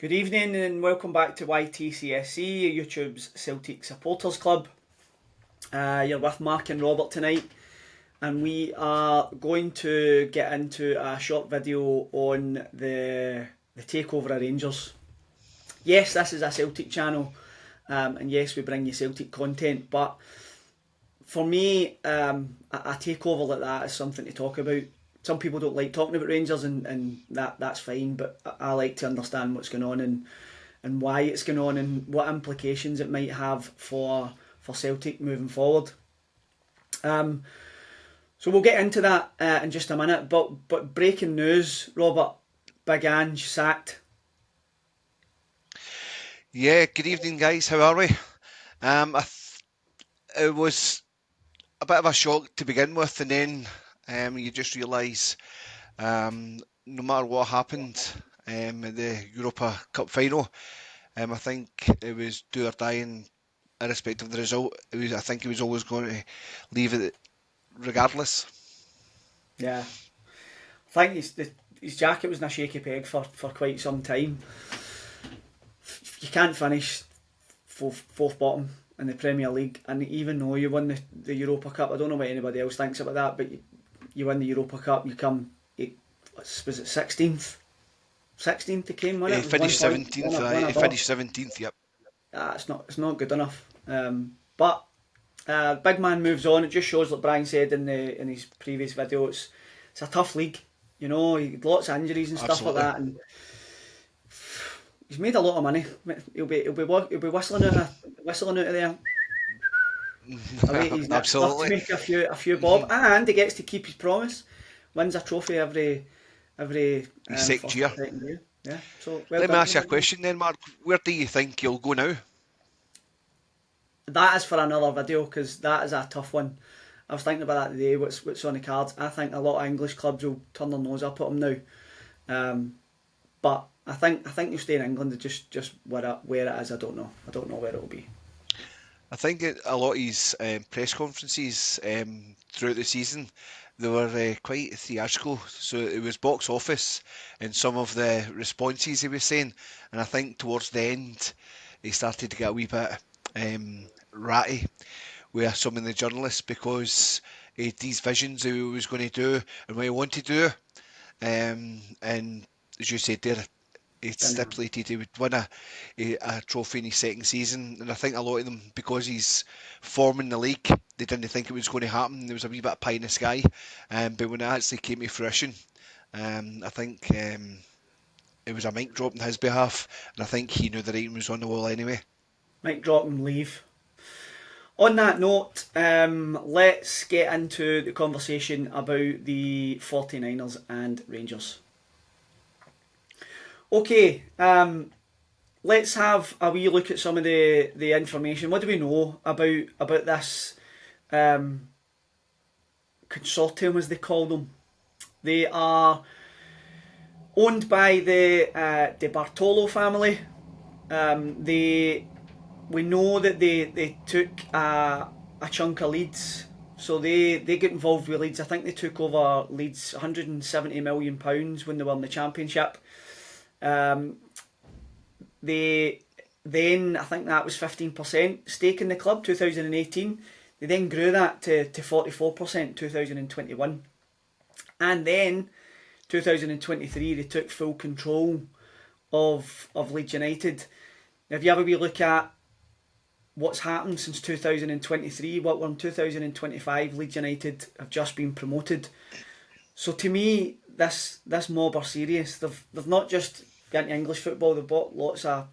Good evening and welcome back to YTCSC, YouTube's Celtic Supporters Club. You're with Mark and Robert tonight, and we are going to get into a short video on the takeover of Rangers. Yes, this is a Celtic channel, and yes, we bring you Celtic content, but for me, a takeover like that is something to talk about. Some people don't like talking about Rangers, and that's fine, but I like to understand what's going on and why it's going on and what implications it might have for Celtic moving forward. So we'll get into that in just a minute. But breaking news, Robert, Big Ange sacked. Yeah, good evening, guys. How are we? It was a bit of a shock to begin with, and then you just realise no matter what happened at the Europa Cup final, I think it was do or die, and irrespective of the result, I think he was always going to leave it regardless. Yeah, I think his jacket was in a shaky peg for quite some time. You can't finish fourth bottom in the Premier League, and even though you won the Europa Cup, I don't know what anybody else thinks about that, but you win the Europa Cup, you come, was it 16th? 16th they came, wasn't it? He It was 1 finished point, 17th. one He above. finished 17th. Yep, It's not good enough. But big man moves on. It just shows, like Brian said in his previous video, it's a tough league. You know, lots of injuries and stuff like absolutely, that, and he's made a lot of money. He'll be whistling out of there. Away, he's next enough to absolutely. make a few bob, and he gets to keep his promise. Wins a trophy every He's second first or year. second year. Yeah, so well Let me done to ask you a him. question then, Mark. Where do you think he'll go now? That is for another video because that is a tough one. I was thinking about that today. What's on the cards? I think a lot of English clubs will turn their nose up at him now. Um, but I think he'll stay in England. Just where it is, I don't know. I don't know where it will be. I think a lot of his press conferences throughout the season they were quite theatrical. So it was box office and some of the responses he was saying, and I think towards the end he started to get a wee bit ratty with some of the journalists because he had these visions of what he was going to do and what he wanted to do. And as you said there, he Didn't happen. stipulated he would win a trophy in his second season, and I think a lot of them, because he's forming the league, they didn't think it was going to happen. There was a wee bit of pie in the sky, but when it actually came to fruition, I think it was a mic drop on his behalf, and I think he knew the writing was on the wall anyway. Might drop and leave. On that note, let's get into the conversation about the 49ers and Rangers. Okay, let's have a wee look at some of the information. What do we know about this um, consortium, as they call them? They are owned by the Bartolo family. We know that they took a chunk of Leeds, so they get involved with Leeds. I think they took over Leeds £170 million when they won the championship. Um, they then, I think that was 15% stake in the club, 2018. They then grew that to 44% 2021. And then 2023 they took full control of Leeds United. Now, if you have a wee look at what's happened since 2023, what we're in 2025, Leeds United have just been promoted. So to me, this mob are serious. They've not just got into English football. They've bought lots of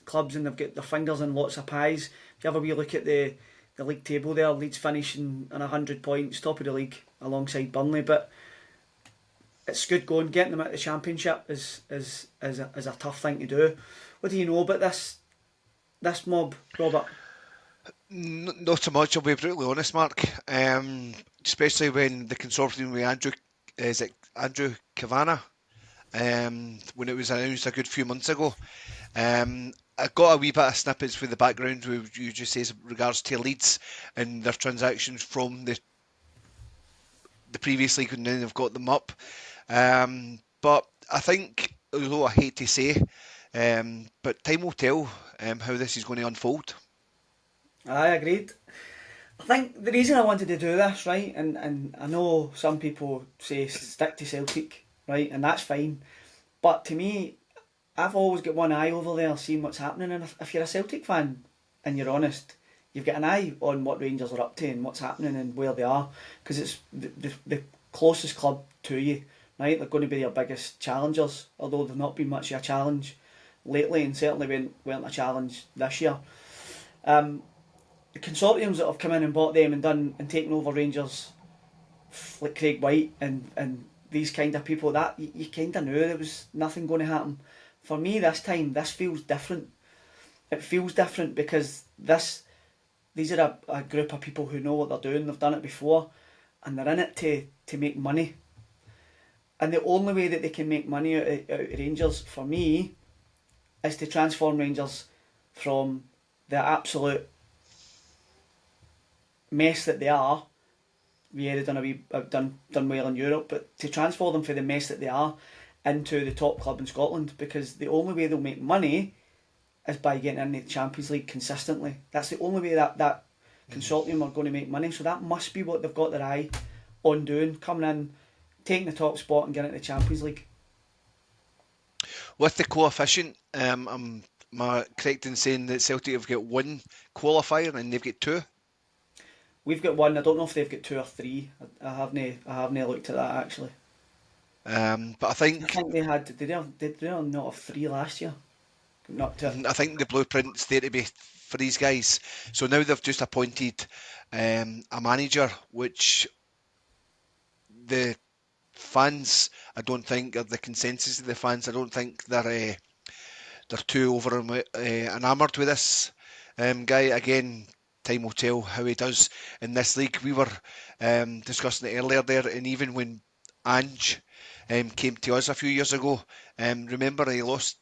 clubs and they've got their fingers in lots of pies. If you have a wee look at the league table there, Leeds finishing on 100 points, top of the league alongside Burnley. But it's good going. Getting them at the championship is a tough thing to do. What do you know about this mob, Robert? Not so much, I'll be brutally honest, Mark. Especially when the consortium with Andrew Kavanagh, when it was announced a good few months ago. I got a wee bit of snippets with the background where you just say regards to Leeds and their transactions from the previous league, and then they've got them up. But I think, although I hate to say, But time will tell how this is going to unfold. I agreed. I think the reason I wanted to do this, right, and I know some people say stick to Celtic, right, and that's fine. But to me, I've always got one eye over there seeing what's happening, and if you're a Celtic fan and you're honest, you've got an eye on what Rangers are up to and what's happening and where they are, because it's the closest club to you, right? They're going to be your biggest challengers, although they've not been much of a challenge lately, and certainly weren't a challenge this year. Um, the consortiums that have come in and bought them and done and taken over Rangers, like Craig White and these kind of people, that you kind of knew there was nothing going to happen. For me, this time, this feels different. It feels different because these are a group of people who know what they're doing. They've done it before, and they're in it to make money. And the only way that they can make money out of Rangers, for me, is to transform Rangers from the absolute mess that they are. Yeah, they've done well in Europe, but to transfer them from the mess that they are into the top club in Scotland, because the only way they'll make money is by getting in the Champions League consistently. That's the only way that consortium are going to make money. So that must be what they've got their eye on doing, coming in, taking the top spot and getting into the Champions League. With the coefficient, am I correct in saying that Celtic have got one qualifier and they've got two? We've got one. I don't know if they've got two or three. I haven't looked at that actually. But I I think think they had. Did they not have three last year? Not two. I think the blueprint's there to be for these guys. So now they've just appointed a manager, which the fans, I don't think, are the consensus of the fans. I don't think they're too over enamoured with this guy. Again, time will tell how he does in this league. We were discussing it earlier there, and even when Ange came to us a few years ago, remember he lost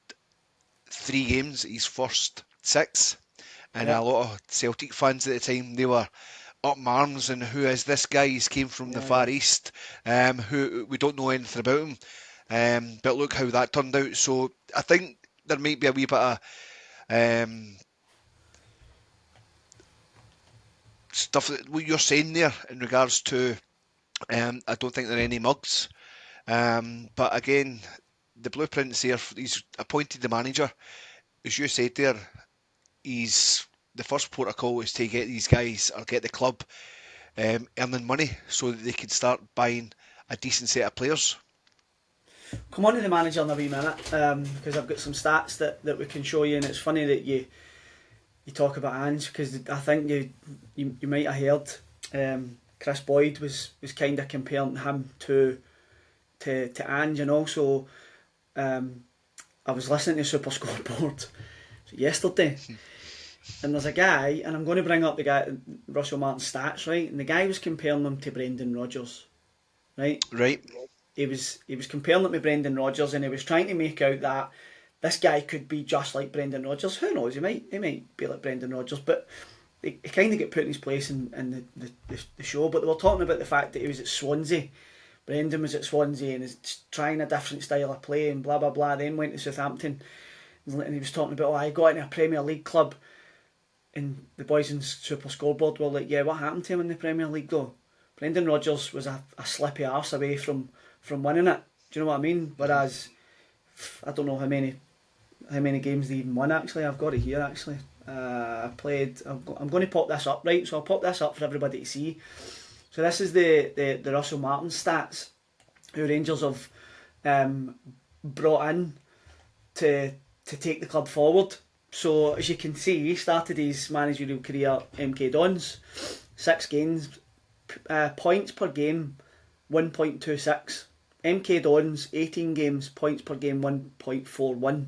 3 games, his first 6, and a Yeah, lot of Celtic fans at the time, they were up in arms and who is this guy? He's came from the yeah, Far yeah. East, who we don't know anything about him. But look how that turned out. So I think there might be a wee bit of um, stuff that what you're saying there in regards to. I don't think there are any mugs. But again, the blueprint's here. He's appointed the manager, as you said there. He's the first protocol is to get these guys or get the club earning money so that they can start buying a decent set of players. Come on to the manager in a wee minute, because I've got some stats that we can show you, and it's funny that you talk about Ange, because I think you might have heard Chris Boyd was kind of comparing him to Ange, and also I was listening to Super Scoreboard yesterday, and there's a guy, and I'm going to bring up the guy Russell Martin's stats, right, and the guy was comparing him to Brendan Rodgers, right. Right? He was comparing it with Brendan Rodgers, and he was trying to make out that this guy could be just like Brendan Rodgers. Who knows? He might be like Brendan Rodgers, but he kind of get put in his place in the show. But they were talking about the fact that he was at Swansea. Brendan was at Swansea and is trying a different style of play and blah blah blah. Then went to Southampton, and he was talking about, I got into a Premier League club, and the boys in Super Scoreboard were like, yeah, what happened to him in the Premier League though? Brendan Rodgers was a slippy arse away from winning it. Do you know what I mean? Whereas I don't know how many games they even won. Actually, I've got it here. Actually, I played. I'm going to pop this up, right? So I'll pop this up for everybody to see. So this is the Russell Martin stats, who Rangers have brought in to take the club forward. So as you can see, he started his managerial career MK Dons, 6 games, points per game 1.26. MK Dons 18 games, points per game 1.41.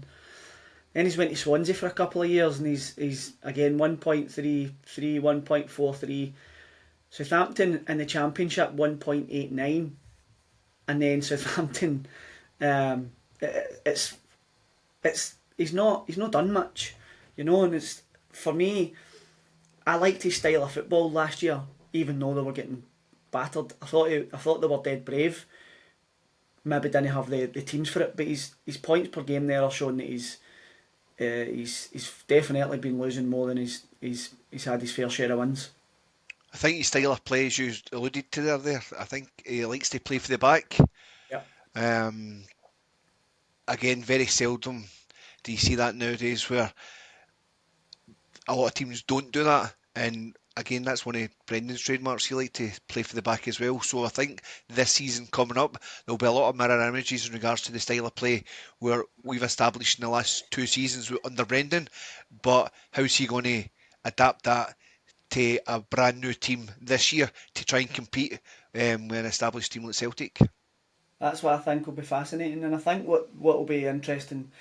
Then he's went to Swansea for a couple of years, and he's again 1.33, 1.43. Southampton in the Championship 1.89, and then Southampton, it's he's not done much, and it's, for me, I liked his style of football last year, even though they were getting battered. I thought they were dead brave. Maybe didn't have the teams for it, but his points per game there are showing that he's definitely been losing more than he's had his fair share of wins. I think his style of play, as you alluded to there, I think he likes to play for the back. Yeah, Um, Again, very seldom do you see that nowadays where a lot of teams don't do that. And again, that's one of Brendan's trademarks. He like to play for the back as well. So I think this season coming up, there'll be a lot of mirror images in regards to the style of play where we've established in the last 2 seasons under Brendan. But how's he going to adapt that to a brand new team this year to try and compete with an established team like Celtic? that's what I think will be fascinating, and I think what will be interesting.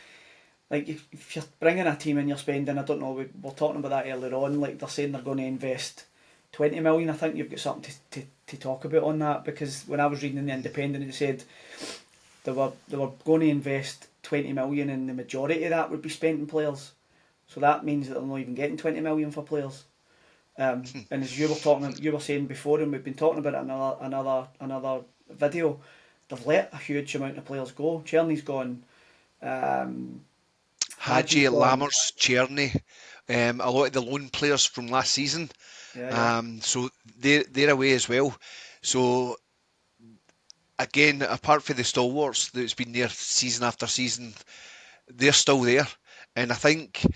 Like if you're bringing a team and you're spending, I don't know, we're talking about that earlier on. Like they're saying they're going to invest 20 million. I think you've got something to talk about on that, because when I was reading in the Independent, it said they were going to invest 20 million, and the majority of that would be spent in players. So that means that they're not even getting 20 million for players. And as you were saying before, and we've been talking about it in another video, they've let a huge amount of players go. Czerny's gone. Um, Hadji's Hadji, gone. Lammers, Czerny, a lot of the loan players from last season. Yeah, yeah. So they're away as well. So again, apart from the stalwarts that's been there season after season, they're still there. And I think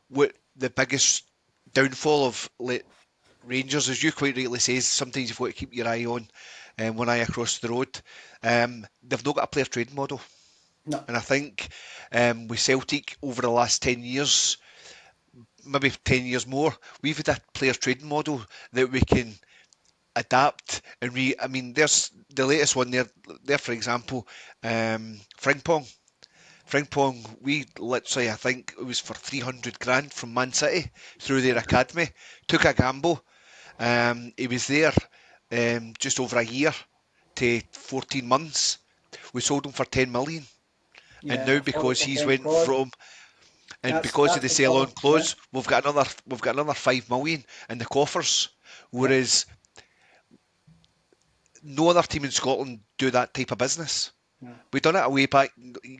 what the biggest downfall of Rangers, as you quite rightly say, is sometimes you've got to keep your eye on one eye across the road. They've not got a player trading model. No, And I think with Celtic over the last 10 years, maybe 10 years more, we've had a player trading model that we can adapt and I mean, there's the latest one there for example, Frimpong. Frimpong, we literally, I think it was for 300 grand from Man City through their academy. Took a gamble. He was there just over a year to 14 months. We sold him for 10 million. And yeah, now a because he's 40% went clause. from and because of That's the the sell on cover. Yeah, clause, we've got another 5 million in the coffers. yeah, Whereas no other team in Scotland do that type of business. yeah. We done it way back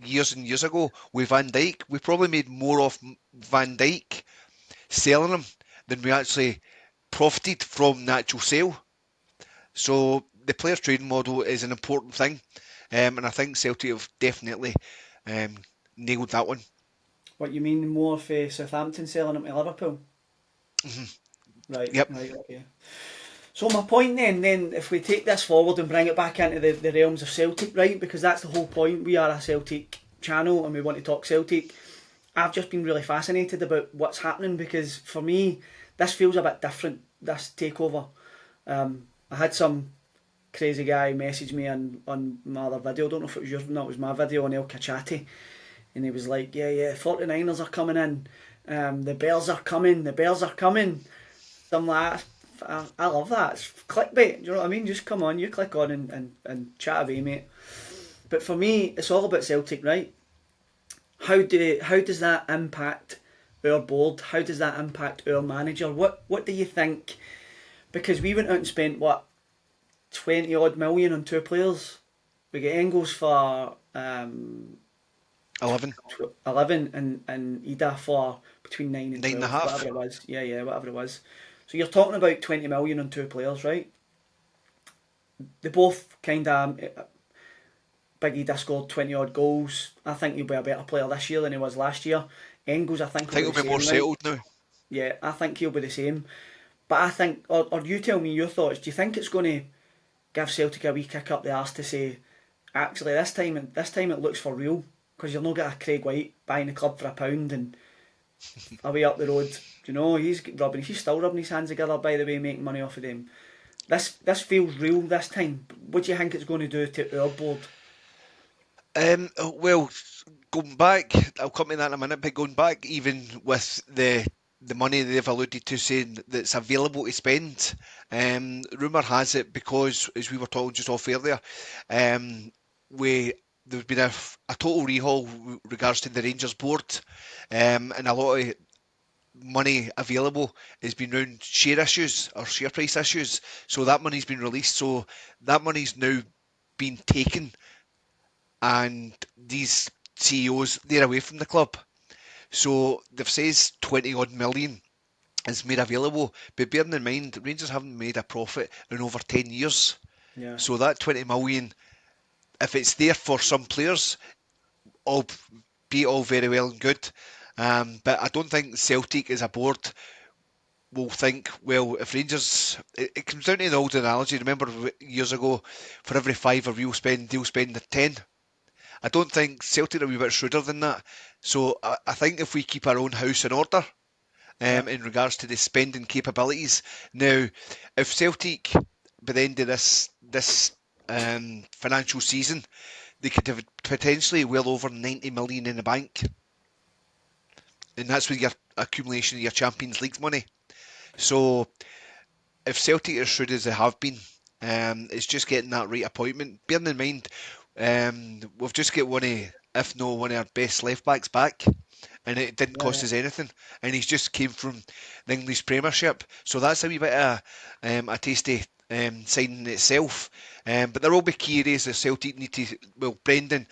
years and years ago with Van Dijk. We probably made more off Van Dijk selling him than we actually profited from the actual sale. So the players trading model is an important thing, and I think Celtic have definitely um, nailed that one. What you mean more for Southampton selling him to Liverpool? Mhm. Right, Yep. right, okay. So my point then if we take this forward and bring it back into the realms of Celtic, right? Because that's the whole point. We are a Celtic channel and we want to talk Celtic. I've just been really fascinated about what's happening, because for me, this feels a bit different, this takeover. I had some crazy guy message me on my other video. I don't know if it was yours, no, it was my video on El Cachati. And he was like, yeah, 49ers are coming in. The Bears are coming. The Bears are coming. So I'm like, I love that. It's clickbait. Do you know what I mean? Just come on, you click on and chat away, mate. But for me, it's all about Celtic, right? How does that impact our board? How does that impact our manager? What do you think? Because we went out and spent what 20 odd million on two players. We get Engels for 11, 11 and Ida for between 9 and 9 and a 12, whatever half. it was. Yeah, whatever it was. So you're talking about 20 million on two players, right? They both kind of. Big Ida scored 20 odd goals. I think he'll be a better player this year than he was last year. Engels, I I think, will think be the it'll be more same, right? settled now. Yeah, I think he'll be the same. But I think, or you tell me your thoughts. Do you think it's going to give Celtic a wee kick up the arse to say, actually, this time it looks for real, because you're not got a Craig White buying the club for £1 and away up the road. You know, he's still rubbing his hands together, by the way, making money off of them. This feels real this time. What do you think it's going to do to our board? Well, going back, I'll come to that in a minute, but going back, even with the money they've alluded to saying that's available to spend, rumour has it, because, as we were talking just off air there, um, we there's been a total rehaul with regards to the Rangers board, and a lot of money available has been around share issues or share price issues. So that money's been released. So that money's now been taken, and these CEOs, they're away from the club. So they've says 20 odd million is made available, but bearing in mind Rangers haven't made a profit in over 10 years. Yeah, So that 20 million, if it's there for some players, all be all very well and good. But I don't think Celtic as a board will think, well, if Rangers, it comes down to the old analogy. Remember years ago, for every fiver we'll spend, they'll spend the 10. I don't think Celtic are a wee bit shrewder than that. So I think if we keep our own house in order, yeah, in regards to the spending capabilities. Now, if Celtic, by the end of this financial season, they could have potentially well over 90 million in the bank, and that's with your accumulation of your Champions League money. So if Celtic are shrewd as they have been, it's just getting that right appointment. Bearing in mind, we've just got one of, if no one of our best left backs back, and it didn't yeah, cost us anything. And he's just came from the English Premiership, so that's a wee bit of a tasty signing itself. But there will be key areas that Celtic need to. Well, Brendan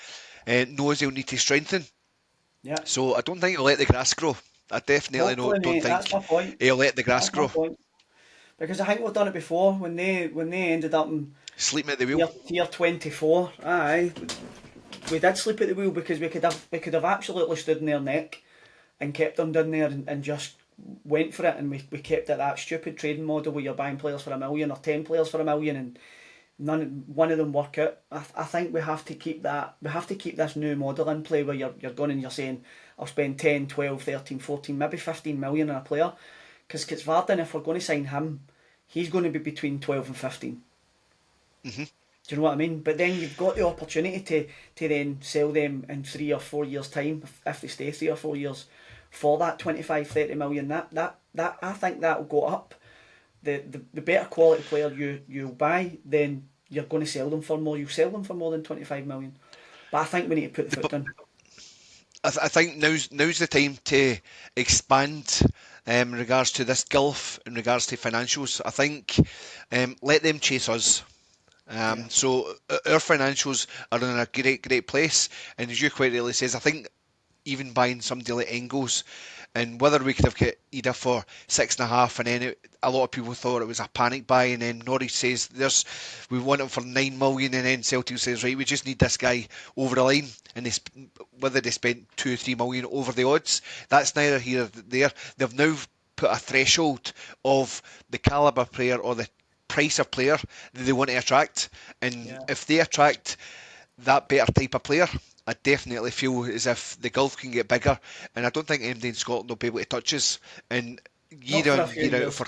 knows he'll need to strengthen. yeah. So I don't think he'll let the grass grow. I definitely Hopefully, don't mate. That's think my point. he'll let the grass That's my grow. point. Because I think we've done it before when they ended up in Sleeping at the wheel. tier 24. Aye, we did sleep at the wheel because we could have absolutely stood in their neck and kept them down there and just went for it, and we kept it that stupid trading model where you're buying players for 1 million or 10 players for 1 million and one of them work out. I think we have to keep that. We have to keep this new model in play where you're going and you're saying I'll spend 10, 12, 13, 14, maybe 15 million on a player, because Varden, if we're going to sign him, he's going to be between 12 and 15. Hmm. Do you know what I mean? But then you've got the opportunity to then sell them in 3 or 4 years' time, if they stay 3 or 4 years, for that 25, 30 million. That I think that will go up. The better quality player you buy, then you're going to sell them for more. You sell them for more than 25 million. But I think we need to put the foot down. I think now's the time to expand in regards to this gulf in regards to financials. I think let them chase us. Yeah, So our financials are in a great place, and as you quite rightly says, I think even buying somebody like Engels, and whether we could have got Ida for 6.5, and then a lot of people thought it was a panic buy, and then Norwich says we want him for 9 million, and then Celtic says right, we just need this guy over the line, and whether they spent 2 or 3 million over the odds, that's neither here nor there. They've now put a threshold of the calibre player or the price of player that they want to attract, and yeah. if they attract that better type of player, I definitely feel as if the gulf can get bigger, and I don't think anybody in Scotland will be able to touch us. And Not year for a in, few year out, years.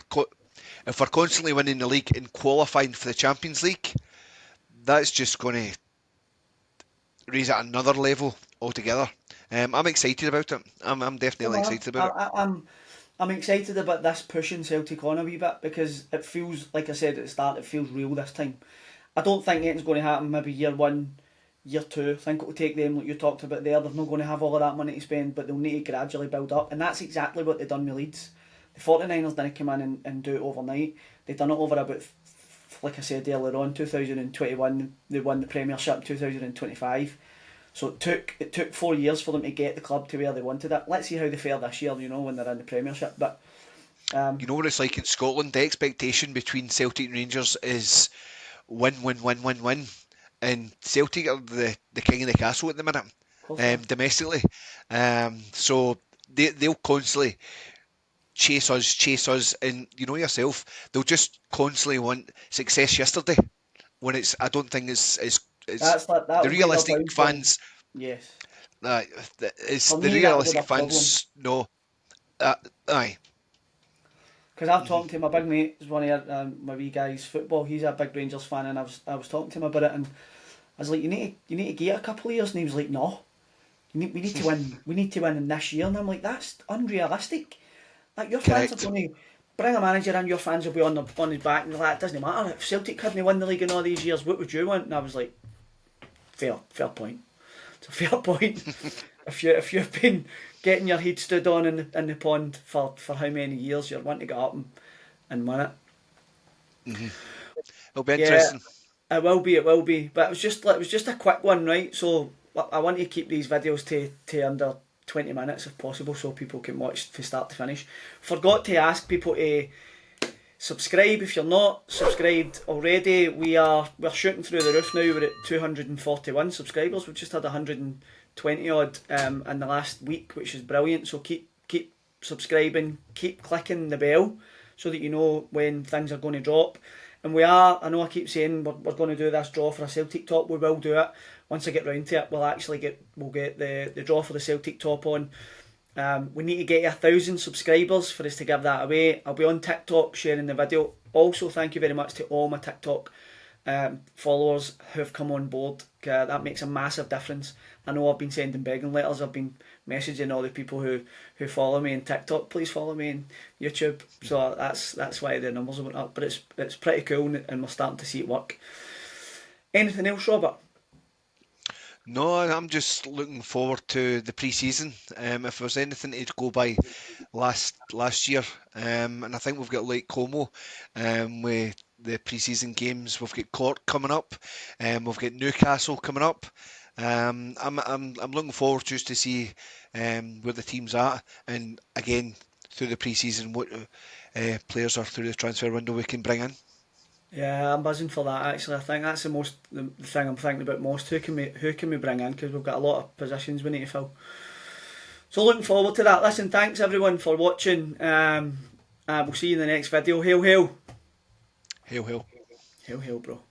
if we're constantly winning the league and qualifying for the Champions League, that's just going to raise it another level altogether. I'm excited about it. I'm So definitely excited about it. I'm excited about this pushing Celtic on a wee bit, because it feels, like I said at the start, it feels real this time. I don't think anything's going to happen maybe year one, year two. I think it will take them, like you talked about there. They're not going to have all of that money to spend, but they'll need to gradually build up. And that's exactly what they've done with Leeds. The 49ers didn't come in and do it overnight. They've done it over about, like I said earlier on, 2021. They won the Premiership in 2025. So it took 4 years for them to get the club to where they wanted it. Let's see how they fare this year, when they're in the Premiership. But You know what it's like in Scotland? The expectation between Celtic and Rangers is win, win, win, win, win. And Celtic are the king of the castle at the minute, of course they are. domestically. So they'll constantly chase us, and you know yourself, they'll just constantly want success yesterday. When I don't think it's the That'll be their realistic downfall. fans. Yes. Uh, it's For the me, that'll be realistic their problem. fans. No, aye. Because I've Hmm. talked to my big mate, is one of my wee guy's football. He's a big Rangers fan, and I was talking to him about it, and I was like, you need to give it a couple of years, and he was like, no, we need to win. We need to win in this year, and I'm like, that's unrealistic. Like, your fans are Correct. going to bring a manager in, your fans will be on his back, and they're like, it doesn't matter if Celtic couldn't win the league in all these years. What would you want? And I was like, fair point. It's a fair point. If you've been getting your head stood on in the pond for how many years, you're wanting to get up and win it. Hmm. It'll be Yeah, interesting. it will be. It will be. But it was just a quick one, right? So I want to keep these videos to under 20 minutes if possible, so people can watch from start to finish. Forgot to ask people to subscribe if you're not subscribed already. We're shooting through the roof now. We're at 241 subscribers. We've just had 120 odd in the last week, which is brilliant. So keep subscribing, keep clicking the bell so that you know when things are going to drop. And I know I keep saying we're going to do this draw for a Celtic top. We will do it. Once I get round to it, we'll get the draw for the Celtic top on. We need to get 1,000 subscribers for us to give that away. I'll be on TikTok sharing the video. Also, thank you very much to all my TikTok followers who have come on board. That makes a massive difference. I know I've been sending begging letters. I've been messaging all the people who follow me on TikTok. Please follow me on YouTube. So that's why the numbers went up. But it's pretty cool, and we're starting to see it work. Anything else, Robert? No, I'm just looking forward to the pre-season. If there's anything to go by last year, and I think we've got Lake Como with the pre-season games. We've got Cork coming up, we've got Newcastle coming up. I'm looking forward just to see where the team's at, and again through the pre-season what players are through the transfer window we can bring in. Yeah, I'm buzzing for that actually. I think that's the thing I'm thinking about most. Who can we bring in? Because we've got a lot of positions we need to fill. So looking forward to that. Listen, thanks everyone for watching. We'll see you in the next video. Hail, hail. Hail, hail. Hail, hail, bro.